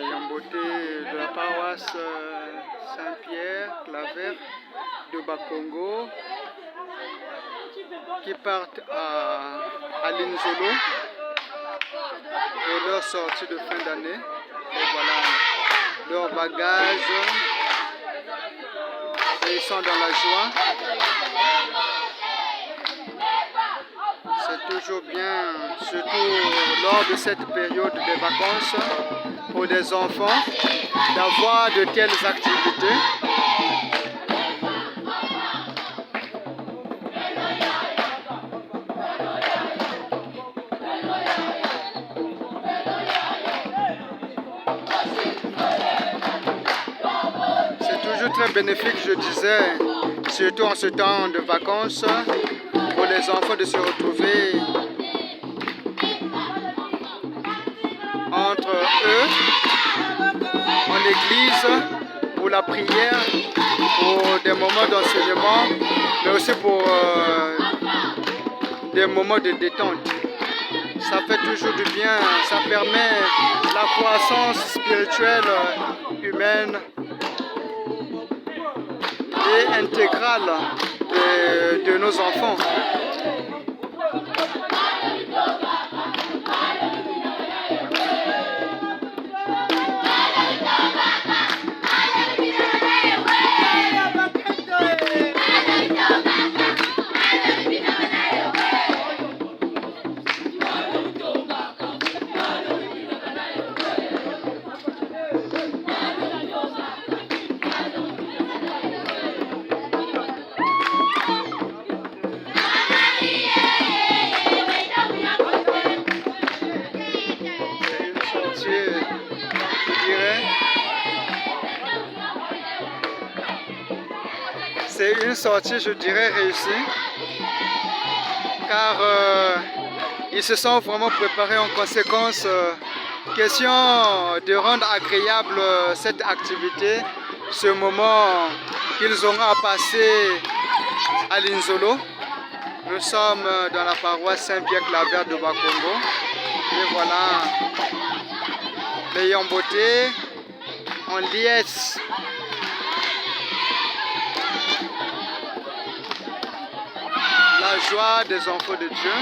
Yamboté de la paroisse Saint-Pierre, Claver de Bakongo, qui partent à Linzolo pour leur sortie de fin d'année. Et voilà leurs bagages. Et ils sont dans la joie. C'est toujours bien, surtout lors de cette période de vacances, pour des enfants, d'avoir de telles activités. C'est toujours très bénéfique, je disais, surtout en ce temps de vacances, pour les enfants de se retrouver entre eux, en église, pour la prière, pour des moments d'enseignement, mais aussi pour des moments de détente. Ça fait toujours du bien, ça permet la croissance spirituelle humaine et intégrale de nos enfants. C'est une sortie, je dirais, réussie, car ils se sont vraiment préparés en conséquence. Question de rendre agréable cette activité, ce moment qu'ils auront à passer à Linzolo. Nous sommes dans la paroisse Saint-Pierre-Claver de Bakongo. Et voilà, les Yamboté en liesse. La joie des enfants de Dieu.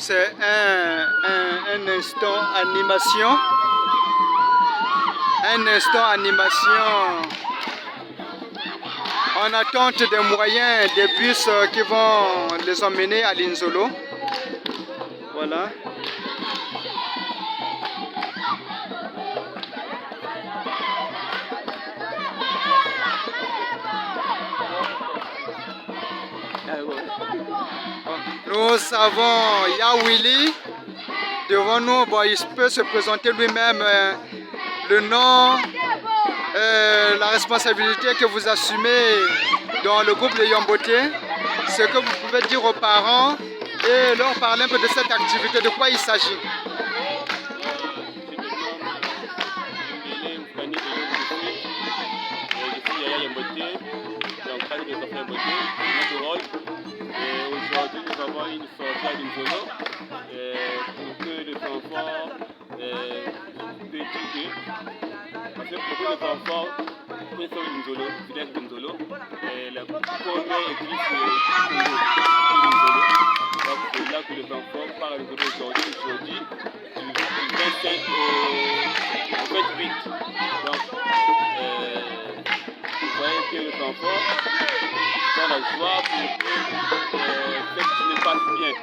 C'est un instant animation. Un instant animation en attente des moyens, des bus qui vont les emmener à Linzolo. Voilà. Nous avons Yawili devant nous. Bon, il peut se présenter lui-même le nom, la responsabilité que vous assumez dans le groupe de Yamboté, ce que vous pouvez dire aux parents et leur parler un peu de cette activité, de quoi il s'agit. Aujourd'hui, nous avons une sortie à Linzolo pour que les enfants puissent étudier. Parce que pour que les enfants professeur Linzolo, Fidel Linzolo, la première église du Congo, donc c'est là que les enfants parlent Linzolo aujourd'hui, du 27 au 28. Donc, vous voyez que les enfants sont la joie pour que cette se passe bien.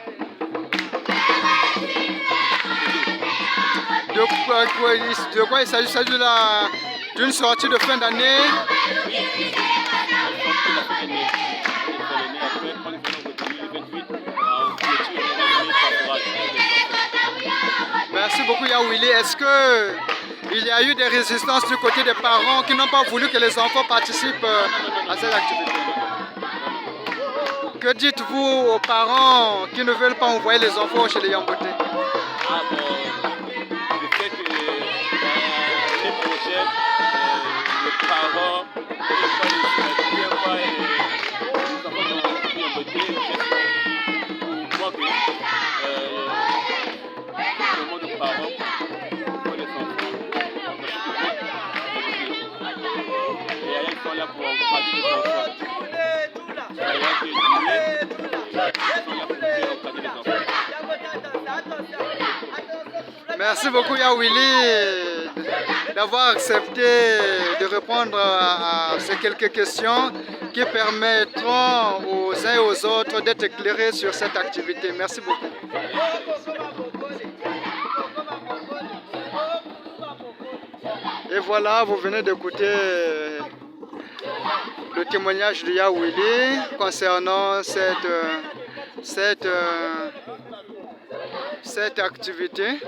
De quoi il s'agit? Il s'agit d'une sortie de fin d'année. Merci beaucoup Yawili. Est-ce que il y a eu des résistances du côté des parents qui n'ont pas voulu que les enfants participent à cette activité? Que dites-vous aux parents qui ne veulent pas envoyer les enfants chez les Yamboté? Ah bon, le fait que l'année prochaine, les parents ne viennent pas les enfants dans les Yamboté, pour moi que le monde de parents pour les enfants, et ils sont là pour encadrer les enfants. Merci beaucoup Yawili d'avoir accepté de répondre à ces quelques questions qui permettront aux uns et aux autres d'être éclairés sur cette activité. Merci beaucoup. Et voilà, vous venez d'écouter le témoignage de Yawili concernant cette activité.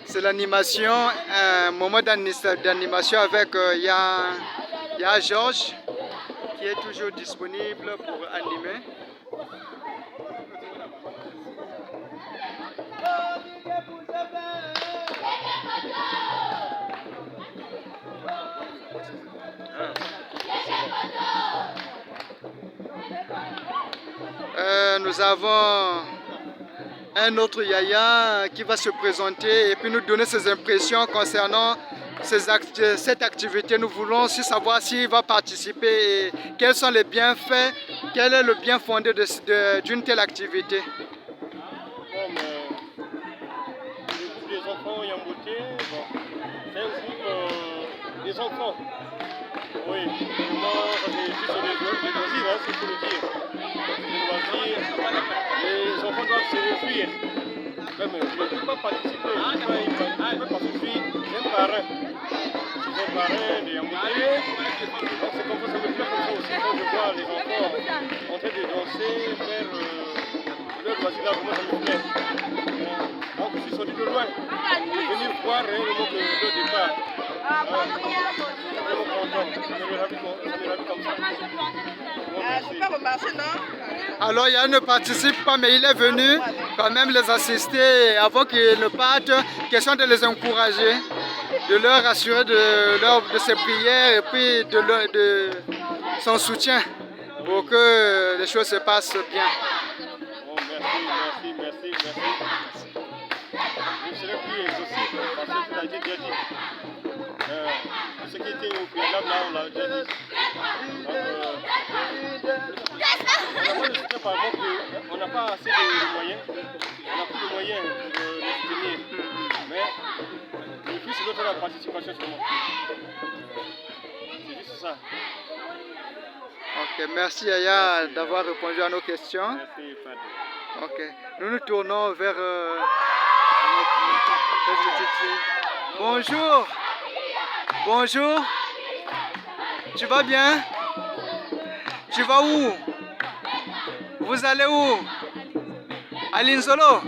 C'est l'animation, un moment d'animation avec Yaya Georges qui est toujours disponible pour animer. Nous avons un autre Yaya qui va se présenter et puis nous donner ses impressions concernant cette activité. Nous voulons aussi savoir s'il va participer et quels sont les bienfaits, quel est le bien fondé d'une telle activité. Les enfants Yamboté, c'est un groupe des enfants. Oui, moi, c'est juste les loisirs, c'est pour le dire. Les loisirs, les enfants doivent se réjouir. Même, je ne peux pas participer, je ne peux pas y participer parce que je suis un parrain. Je suis un parrain de Yamboté. Donc c'est comme ça, ça me plaît comme ça aussi. Quand je vois les enfants en train de danser, faire leur loisir là, vraiment ça me plaît. Donc je suis sorti de loin pour venir voir réellement le départ. Alors Yann ne participe pas, mais il est venu quand même les assister avant qu'ils ne partent. Question de les encourager, de leur assurer de ses prières et puis de son soutien pour que les choses se passent bien. Oh, merci. Je serai plus exhaustif parce que tu l'as déjà dit. Ce qui était au préalable, là, on l'a déjà dit. Donc, on a le soutien par rapport qu'on n'a pas assez de moyens. On n'a plus de moyens pour les soutenir. Mais le plus, c'est la participation seulement. C'est juste ça. Ok, merci Yaya d'avoir répondu à nos questions. Merci, Fad. Ok, nous nous tournons vers notre petite fille. Bonjour. Bonjour. Tu vas bien? Tu vas où? Vous allez où? À Linzolo?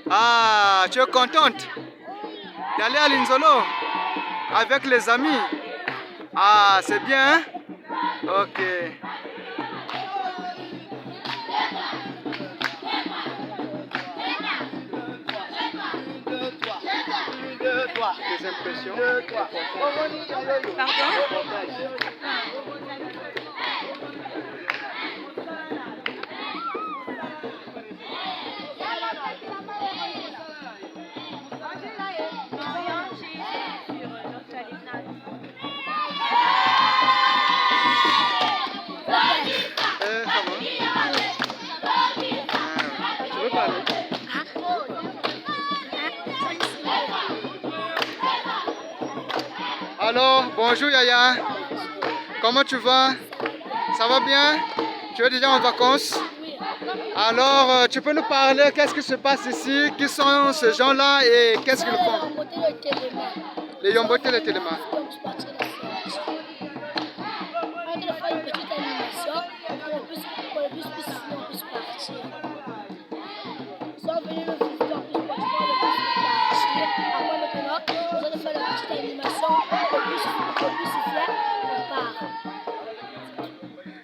Ah, tu es contente d'aller à Linzolo avec les amis? Ah, c'est bien, hein? Ok. Tes impressions? Pardon? parler. Alors, bonjour Yaya. Comment tu vas? Ça va bien? Tu es déjà en vacances? Alors, tu peux nous parler, qu'est-ce qui se passe ici? Qui sont ces gens-là et qu'est-ce qu'ils font? Les Yombote, les Téléma.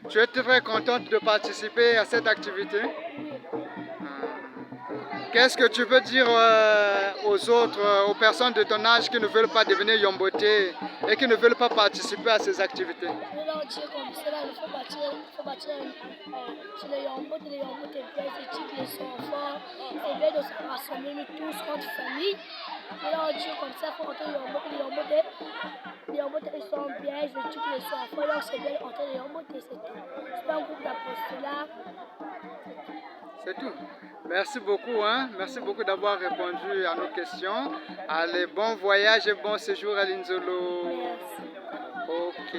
Tu es très contente de participer à cette activité? Qu'est-ce que tu peux dire aux autres, aux personnes de ton âge qui ne veulent pas devenir Yombote et qui ne veulent pas participer à ces activités? Je leur dis comme cela, il faut bâtir sur les Yombote plaisent, éduquer les enfants, et bien de se rassembler nous tous entre famille. Je leur dis comme ça, il faut entrer les Yombote, ils sont bien, ils éduquent les enfants, donc c'est bien entrer les Yombote, c'est tout. C'est pas un groupe d'apostolats. C'est tout. Merci beaucoup, hein? Merci beaucoup d'avoir répondu à nos questions. Allez, bon voyage et bon séjour à Linzolo. Merci. Ok.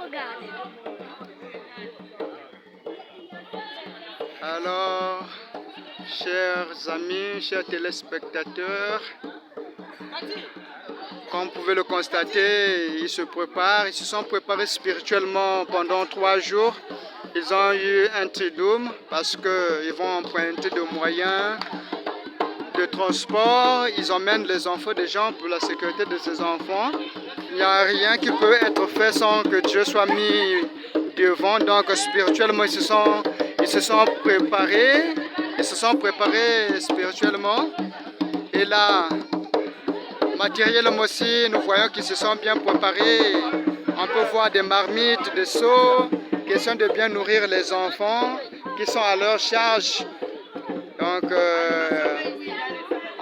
Regarde. Alors, chers amis, chers téléspectateurs, comme vous pouvez le constater, ils se sont préparés spirituellement pendant 3 jours. Ils ont eu un triduum parce qu'ils vont emprunter des moyens de transport. Ils emmènent les enfants des gens pour la sécurité de ces enfants. Il n'y a rien qui peut être fait sans que Dieu soit mis devant. Donc spirituellement, ils se sont préparés. Ils se sont préparés spirituellement. Et là, matériellement aussi, nous voyons qu'ils se sont bien préparés. On peut voir des marmites, des seaux. Question de bien nourrir les enfants qui sont à leur charge. Donc,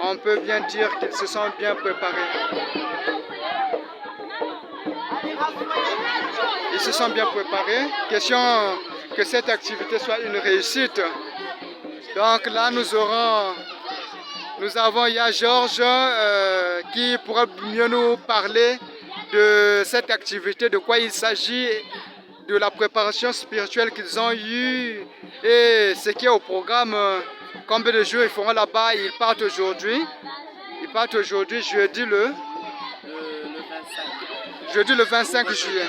on peut bien dire qu'ils se sont bien préparés. Ils se sont bien préparés. Question que cette activité soit une réussite. Donc là, nous avons Ya Georges qui pourra mieux nous parler de cette activité, de quoi il s'agit, de la préparation spirituelle qu'ils ont eue et ce qui est au programme. Combien de jours ils feront là-bas? Ils partent aujourd'hui. Ils partent aujourd'hui, jeudi le 25. Jeudi le 25 juillet.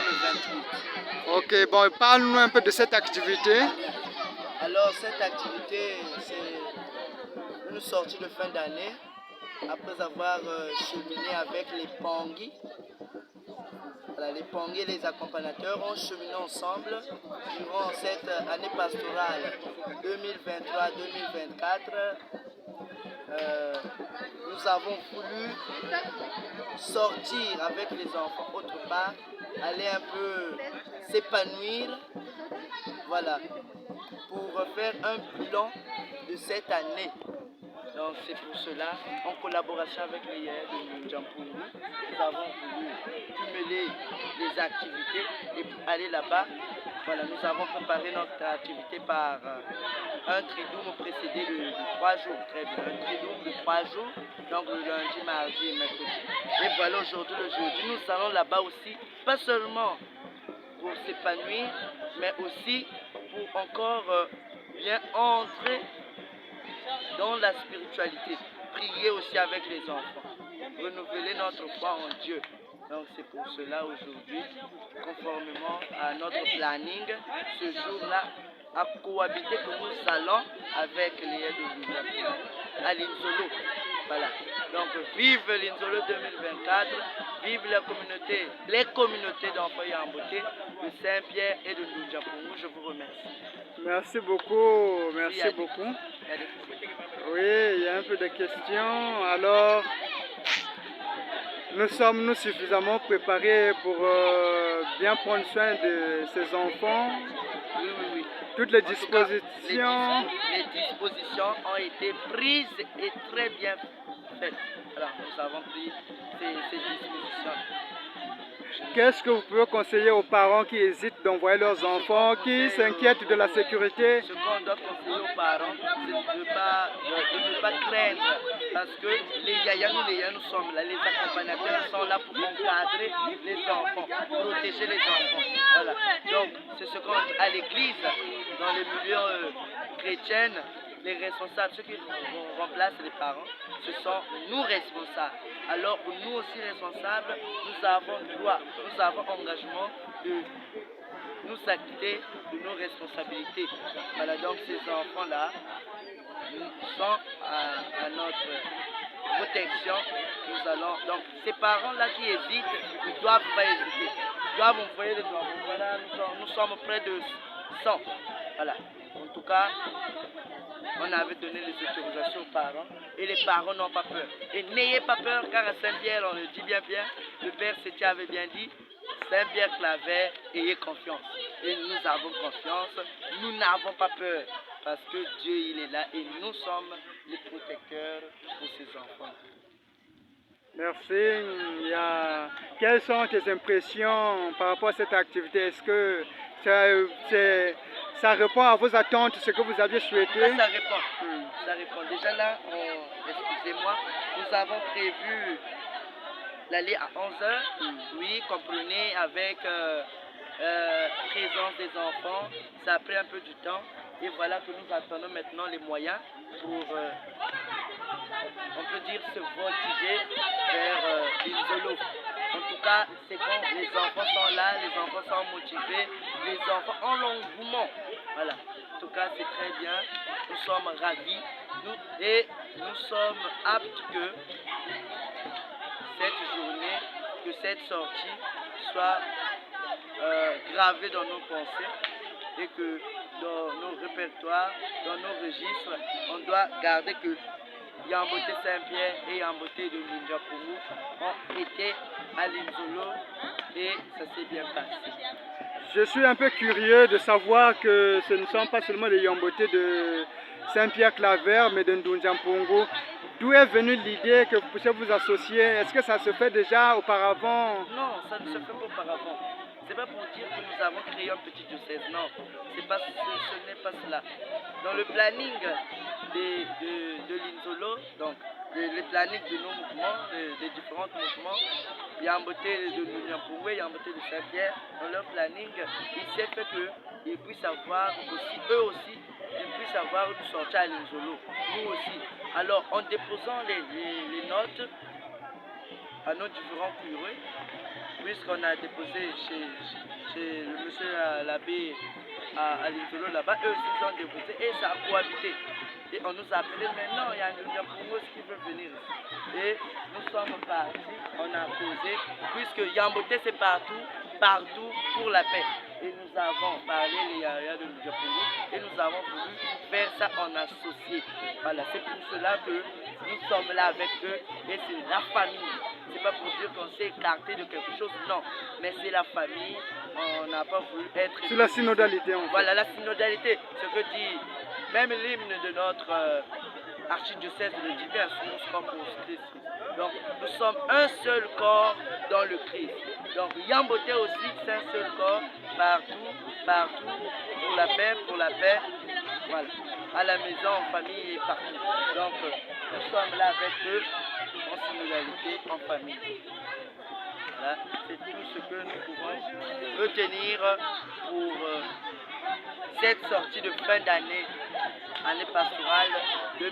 Ok, bon, parle-nous un peu de cette activité. Alors, cette activité, c'est une sortie de fin d'année après avoir cheminé avec les Pangui. Voilà, les Pangui et les accompagnateurs ont cheminé ensemble durant cette année pastorale 2023-2024. Nous avons voulu sortir avec les enfants autre part, aller un peu s'épanouir, voilà, pour faire un bilan de cette année. Donc c'est pour cela, en collaboration avec les Yaya de Ndjampoungou, nous avons voulu cumuler les activités et pour aller là-bas, voilà, nous avons préparé notre activité par un triduum précédé de 3 jours, très bien, un triduum de 3 jours, donc le lundi, mardi et mercredi. Et voilà aujourd'hui, le jeudi, nous allons là-bas aussi, pas seulement pour s'épanouir, mais aussi pour encore bien entrer dans la spiritualité, prier aussi avec les enfants, renouveler notre foi en Dieu. Donc c'est pour cela aujourd'hui, conformément à notre planning, ce jour-là, à cohabiter que nous allons avec les Yaya de Ndjampoungou à Linzolo. Voilà. Donc vive Linzolo 2024, vive les communautés d'enfants Yambote, de Saint-Pierre et de Ndjampoungou. Je vous remercie. Merci beaucoup, merci beaucoup. Oui, il y a un peu de questions. Alors, nous sommes suffisamment préparés pour bien prendre soin de ces enfants? Oui, oui, oui. Toutes les dispositions? Les dispositions ont été prises et très bien faites. Alors, nous avons pris ces dispositions. Qu'est-ce que vous pouvez conseiller aux parents qui hésitent d'envoyer leurs enfants, qui s'inquiètent de la sécurité? Ce qu'on doit conseiller aux parents, c'est de ne pas craindre. Parce que les yayas, nous sommes là, les accompagnateurs sont là pour encadrer les enfants, protéger les enfants. Voilà. Donc, c'est ce qu'on dit à l'église, dans les milieux chrétiens, les responsables, ceux qui remplacent les parents, ce sont nous responsables. Alors, nous aussi responsables, nous avons droit, nous avons engagement de nous acquitter de nos responsabilités. Voilà, donc ces enfants-là sont à notre protection. Nous allons, donc ces parents-là qui hésitent, ils ne doivent pas hésiter. Ils doivent envoyer les enfants. Voilà, nous sommes près de 100. Voilà. En tout cas, on avait donné les autorisations aux parents et les parents n'ont pas peur. Et n'ayez pas peur car à Saint-Pierre, on le dit bien, le Père Sétia avait bien dit, Saint-Pierre Claver, ayez confiance. Et nous avons confiance, nous n'avons pas peur parce que Dieu il est là et nous sommes les protecteurs pour ces enfants. Merci. Quelles sont tes impressions par rapport à cette activité? Est-ce que ça répond à vos attentes, ce que vous aviez souhaité? Ça répond. Ça répond. Déjà là, excusez-moi, nous avons prévu l'aller à 11h. Oui, comprenez, avec présence des enfants. Ça a pris un peu du temps. Et voilà que nous attendons maintenant les moyens pour, on peut dire, se voltiger vers l'Inzolo. En tout cas, c'est bon, les enfants sont là, les enfants sont motivés, les enfants ont l'engouement. Voilà. En tout cas, c'est très bien. Nous sommes ravis et nous sommes aptes que cette journée, que cette sortie soit gravée dans nos pensées et que dans nos répertoires, dans nos registres, on doit garder que Yamboté Saint-Pierre et Yamboté de Nundiapourou ont été à l'Inzolo et ça s'est bien passé. Je suis un peu curieux de savoir que ce ne sont pas seulement les Yamboté de Saint-Pierre Claver, mais de Ndundiampongo. D'où est venue l'idée que vous puissiez vous associer? Est-ce que ça se fait déjà auparavant? Non, ça ne se fait pas auparavant. C'est pas pour dire que nous avons créé un petit diocèse, non. Ce n'est pas cela. Dans le planning de l'Inzolo, donc le planning de nos mouvements, des différents mouvements, Yamboté de Nundiapourou et Yamboté de Saint-Pierre, dans leur planning, il s'est fait qu'ils puissent avoir aussi, eux aussi, ils puissent avoir une sortie à l'Inzolo, nous aussi. Alors, en déposant les notes à nos différents curés, puisqu'on a déposé chez le monsieur l'abbé à l'Inzolo là-bas, eux aussi ils ont déposé et ça a cohabité. Et on nous a appelé maintenant, il y a un Yambourou qui veut venir ici. Et nous sommes partis, on a posé, puisque Yamboté c'est partout pour la paix. Et nous avons parlé les Yaya de Nundiapourou et nous avons voulu faire ça en associé. Voilà, c'est pour cela que nous sommes là avec eux et c'est la famille. C'est pas pour dire qu'on s'est écarté de quelque chose, non. Mais c'est la famille, on n'a pas voulu être... C'est la synodalité en fait. Voilà, la synodalité, ce que dit même l'hymne de notre archidiocèse le dit bien, Sous Corpus Christ. Donc nous sommes un seul corps dans le Christ. Donc Yamboté aussi, c'est un seul corps, partout, pour la paix, voilà. À la maison, en famille et partout. Donc nous sommes là avec eux, en synodalité, en famille. Voilà, c'est tout ce que nous pouvons retenir pour cette sortie de fin d'année, année pastorale 2023-2024.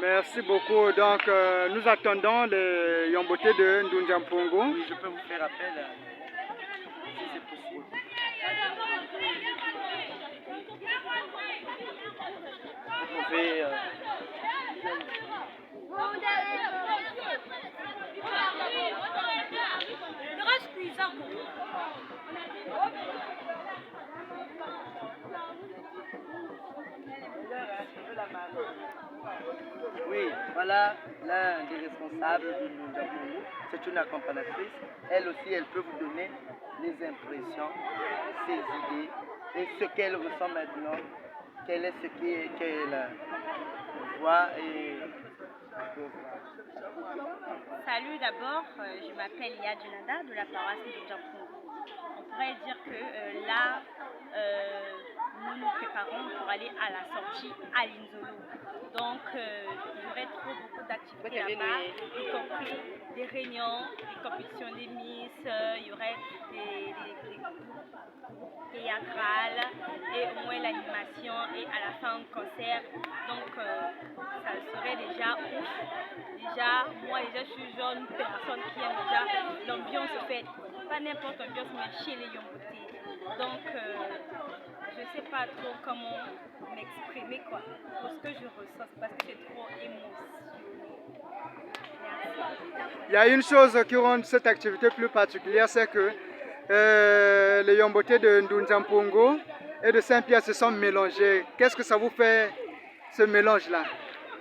Merci beaucoup. Donc, nous attendons les Yamboté de Ndundiampongo. Oui, je peux vous faire appel si c'est possible. Vous pouvez... Oui, voilà l'un des responsables du Nundiapourou. C'est une accompagnatrice. Elle aussi, elle peut vous donner les impressions, ses idées et ce qu'elle ressent maintenant. Quel est ce qu'elle voit et Salut d'abord, je m'appelle Lia Junada de la paroisse de Japon. On pourrait dire que là, nous nous préparons pour aller à la sortie à Linzolo. Donc, il y aurait beaucoup d'activités là-bas, y compris des réunions, des compétitions des Miss, il y aurait des théâtrales et au moins l'animation et à la fin un concert. Donc, ça serait déjà ouf. Déjà, moi déjà, je suis une personne qui aime déjà l'ambiance faite. Pas n'importe ambiance, mais chez les Yomboté. Donc, je ne sais pas trop comment m'exprimer quoi, pour ce que je ressens, parce que c'est trop émotionnel. Merci. Il y a une chose qui rend cette activité plus particulière, c'est que les Yomboté de Ndunzampongo et de Saint-Pierre se sont mélangés. Qu'est-ce que ça vous fait, ce mélange-là?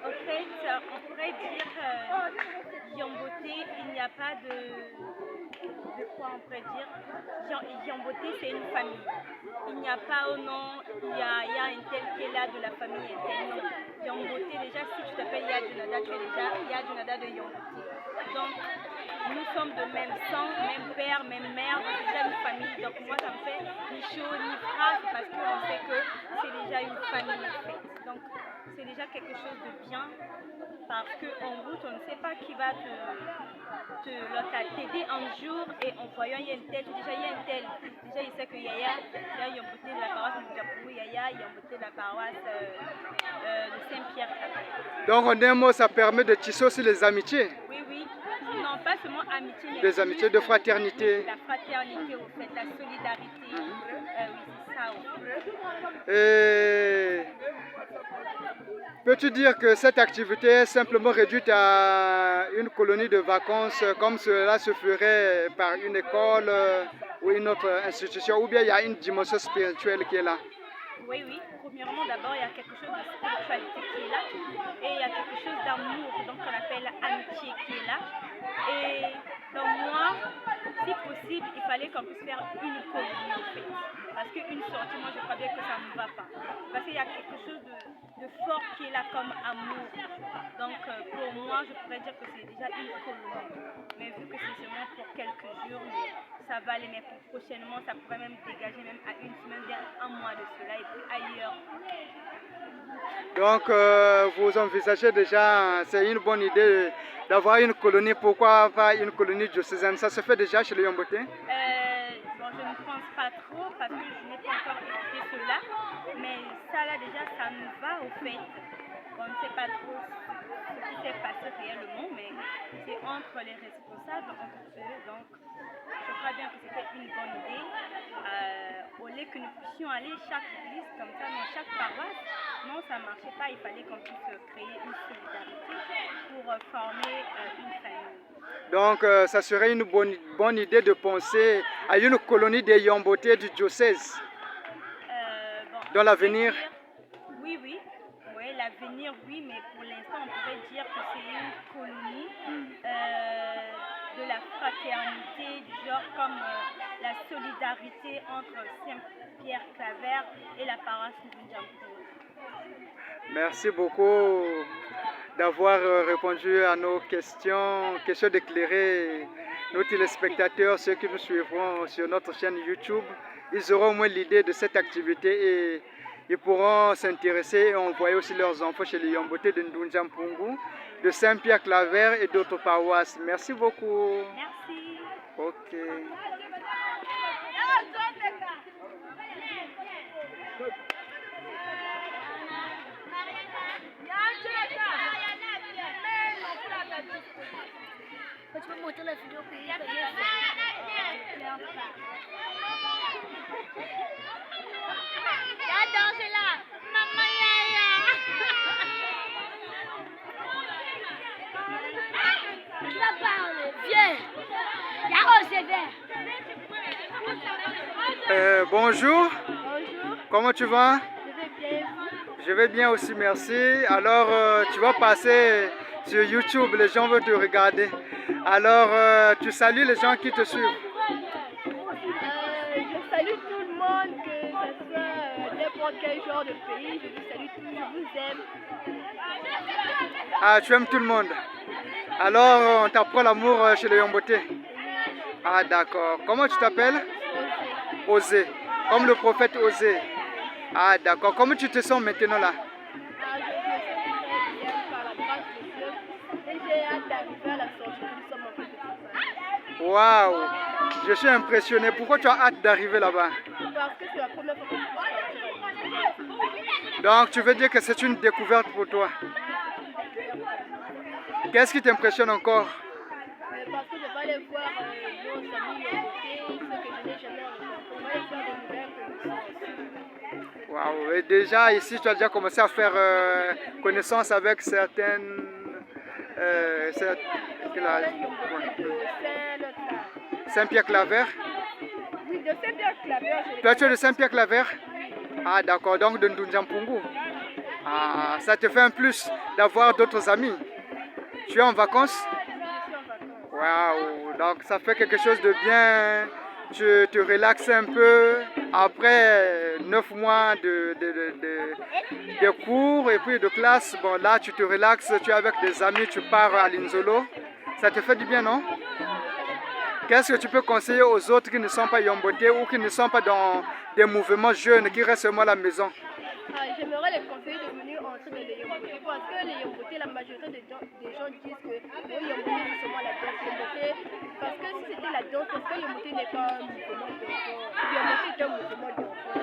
En fait, on pourrait dire Yomboté, il n'y a pas de quoi on pourrait dire. Yomboté, c'est une famille. Il n'y a pas au nom, il y a un tel qui est là de la famille, un tel non. Yomboté, déjà, si tu t'appelles Yadunada, tu es déjà Yadunada de Yomboté. Donc, nous sommes de même sang, même père, même mère, c'est déjà une famille. Donc, moi, ça me fait ni chaud ni froid parce qu'on sait que c'est déjà une famille en fait. Donc, c'est déjà quelque chose de bien parce qu'en route, on ne sait pas qui va t'aider un jour et en voyant il y a une telle, déjà il y a une telle. Déjà, il sait que Yaya, il y a Yomboté de la paroisse de Japon, Yaya, Yomboté de la paroisse de Saint-Pierre. Donc, en un mot, ça permet de tisser aussi les amitiés. Oui, oui. Non, pas seulement amitié, mais des amitiés de fraternité. La fraternité, au fait, la solidarité. Oui, c'est ça. Et peux-tu dire que cette activité est simplement réduite à une colonie de vacances comme cela se ferait par une école ou une autre institution, ou bien il y a une dimension spirituelle qui est là? Oui, oui. Premièrement, d'abord, il y a quelque chose de spiritualité qui est là et il y a quelque chose d'amour, donc qu'on appelle amitié qui est là. Et donc moi, si possible, il fallait qu'on puisse faire une colonie en fait. Parce qu'une sortie, moi je crois bien que ça ne va pas. Parce qu'il y a quelque chose de fort qui est là comme amour. Donc pour moi, je pourrais dire que c'est déjà une colonie. Mais vu que c'est seulement pour quelques jours, ça va aller. Mais pour prochainement, ça pourrait même dégager même à une semaine, bien un mois de cela et puis ailleurs. Donc vous envisagez déjà, c'est une bonne idée d'avoir une colonie. Pourquoi pas une colonie diocésaine? Ça se fait déjà chez les Yomboté? Bon, je ne pense pas trop parce que je n'ai pas encore étudié cela. Mais ça là déjà, ça nous va au fait. On ne sait pas trop ce qui s'est passé réellement, mais c'est entre les responsables, entre eux. Donc, je crois bien que c'était une bonne idée. Au lieu que nous puissions aller chaque église comme ça, dans chaque paroisse, non, ça ne marchait pas. Il fallait qu'on puisse créer une solidarité pour former une famille. Donc, ça serait une bonne idée de penser à une colonie des Yomboté du diocèse dans l'avenir. Oui, oui. Oui, l'avenir, oui, mais pour l'instant, on pourrait dire que c'est une colonie de la fraternité, du genre comme la solidarité entre Saint-Pierre-Claver et la paroisse de Ndjampour. Merci beaucoup d'avoir répondu à nos questions, d'éclairer nos téléspectateurs, ceux qui nous suivront sur notre chaîne YouTube. Ils auront au moins l'idée de cette activité et ils pourront s'intéresser et envoyer aussi leurs enfants chez les Yomboté de Ndunzampungu, de Saint-Pierre-Claver et d'autres paroisses. Merci beaucoup. Merci. Ok. Tu peux monter la vidéo que j'ai fait. J'adore cela. Maman Yaya. Tu vas parler, viens. Là-haut, c'est vert. Bonjour. Bonjour. Comment tu vas? Je vais bien. Je vais bien aussi, merci. Alors, tu vas passer sur YouTube, les gens veulent te regarder. Alors, tu salues les gens qui te suivent. Je salue tout le monde, que ce soit n'importe n'importe quel genre de pays, je vous salue tous, je vous aime. Ah, tu aimes tout le monde. Alors, on t'apprend l'amour chez les Yomboté. Ah, d'accord. Comment tu t'appelles? Osée. Comme le prophète Osée. Ah, d'accord. Comment tu te sens maintenant là? Ah, je me sens très bien par la grâce de Dieu et j'ai hâte d'arriver à la sortie. Nous sommes en fait de Waouh! Je suis impressionné. Pourquoi tu as hâte d'arriver là-bas? parce que c'est la première fois que je partir à Donc, tu veux dire que c'est une découverte pour toi? Qu'est-ce qui t'impressionne encore? parce que je vais aller voir nos amis Yomboté, ceux que je n'ai jamais rencontrés. Je vais aller faire de nouvelles connaissances. Waouh! Et déjà, ici, tu as déjà commencé à faire connaissance avec certaines... Saint-Pierre-Claver? Oui, de Saint-Pierre-Claver. Toi, tu es de Saint-Pierre-Claver? Ah, d'accord. Donc, de Ndunjampungu. Ah, ça te fait un plus d'avoir d'autres amis. Tu es en vacances? Waouh! Donc, ça fait quelque chose de bien. Tu te relaxes un peu après 9 mois de cours et puis de classe. Bon, là, tu te relaxes, tu es avec des amis, tu pars à l'Inzolo. Ça te fait du bien, non? Qu'est-ce que tu peux conseiller aux autres qui ne sont pas Yomboté ou qui ne sont pas dans des mouvements jeunes, qui restent seulement à la maison? J'aimerais les conseiller de venir entrer dans les Yomboté parce que les Yomboté, la majorité des gens disent que les Yomboté c'est seulement la danse. Yomboté, parce que si c'était la danse, parce que Yomboté n'est pas un mouvement d'enfants. Yomboté est un mouvement d'enfants.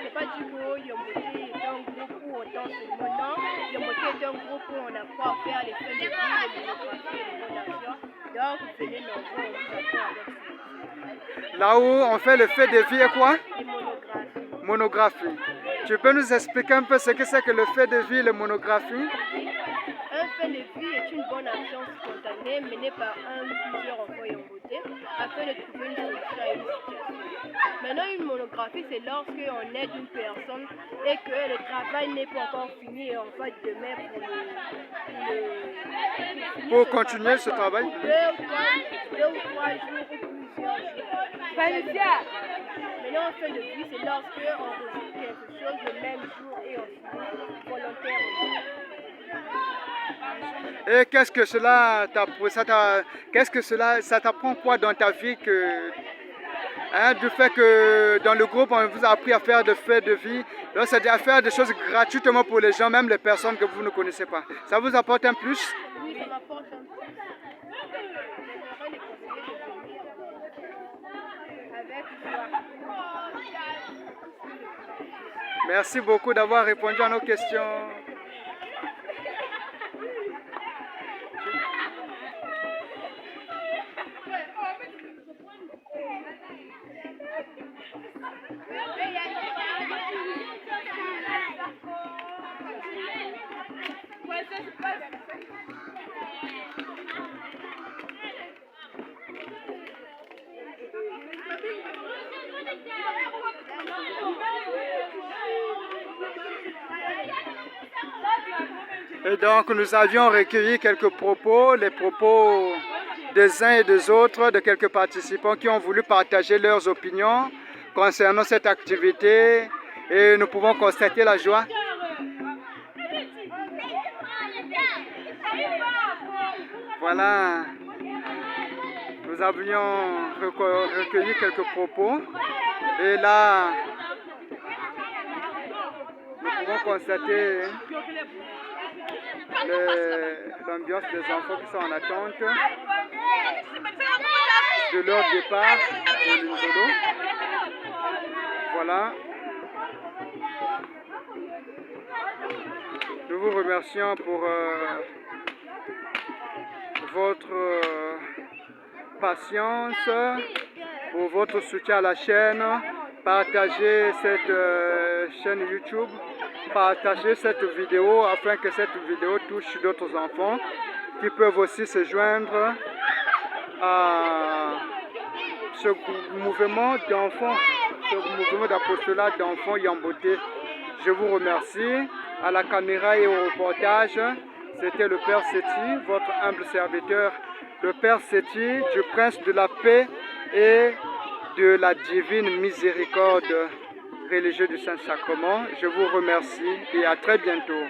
C'est pas du coup Yomboté est un groupe où on danse seulement. Non, Yomboté est un groupe où on apprend à faire les fins de vie, les monographie, les monations. Donc venez nombreux, on vous apprend avec ça. Là où on fait le fait de vie et quoi? Les monographies. Monographie. Tu peux nous expliquer un peu ce que c'est que le fait de vie et la monographie? Un fait de vie est une bonne action spontanée menée par un ou plusieurs enfants Yomboté afin de trouver une solution à une situation. Maintenant, une monographie, c'est lorsqu'on aide une personne et que le travail n'est pas encore fini et on va demain pour continuer ce travail. 2 ou 3 jours ou plusieurs jours. Maintenant, un fait de vie, c'est lorsqu'on résout quelque chose le même jour et on finit volontairement. Et qu'est-ce que cela ça t'apprend quoi dans ta vie que du fait que dans le groupe on vous a appris à faire des faits de vie, donc c'est-à-dire à faire des choses gratuitement pour les gens, même les personnes que vous ne connaissez pas. Ça vous apporte un plus? Oui, ça m'apporte un plus. J'aimerais les conseiller de venir avec joie. Merci beaucoup d'avoir répondu à nos questions. Et donc nous avions recueilli quelques propos, les propos des uns et des autres, de quelques participants qui ont voulu partager leurs opinions concernant cette activité et nous pouvons constater la joie. Voilà, nous avions recueilli quelques propos et là nous pouvons constater l'ambiance des enfants qui sont en attente de leur départ pour l'Inzolo. Voilà. Nous vous remercions pour votre patience, pour votre soutien à la chaîne. Partagez cette chaîne YouTube, partagez cette vidéo afin que cette vidéo touche d'autres enfants qui peuvent aussi se joindre à ce mouvement d'enfants, ce mouvement d'apostolat d'enfants Yomboté. Je vous remercie. À la caméra et au reportage, c'était le Père Seti, votre humble serviteur, le Père Seti du Prince de la Paix et de la Divine Miséricorde. religieux du Saint-Sacrement. Je vous remercie et à très bientôt.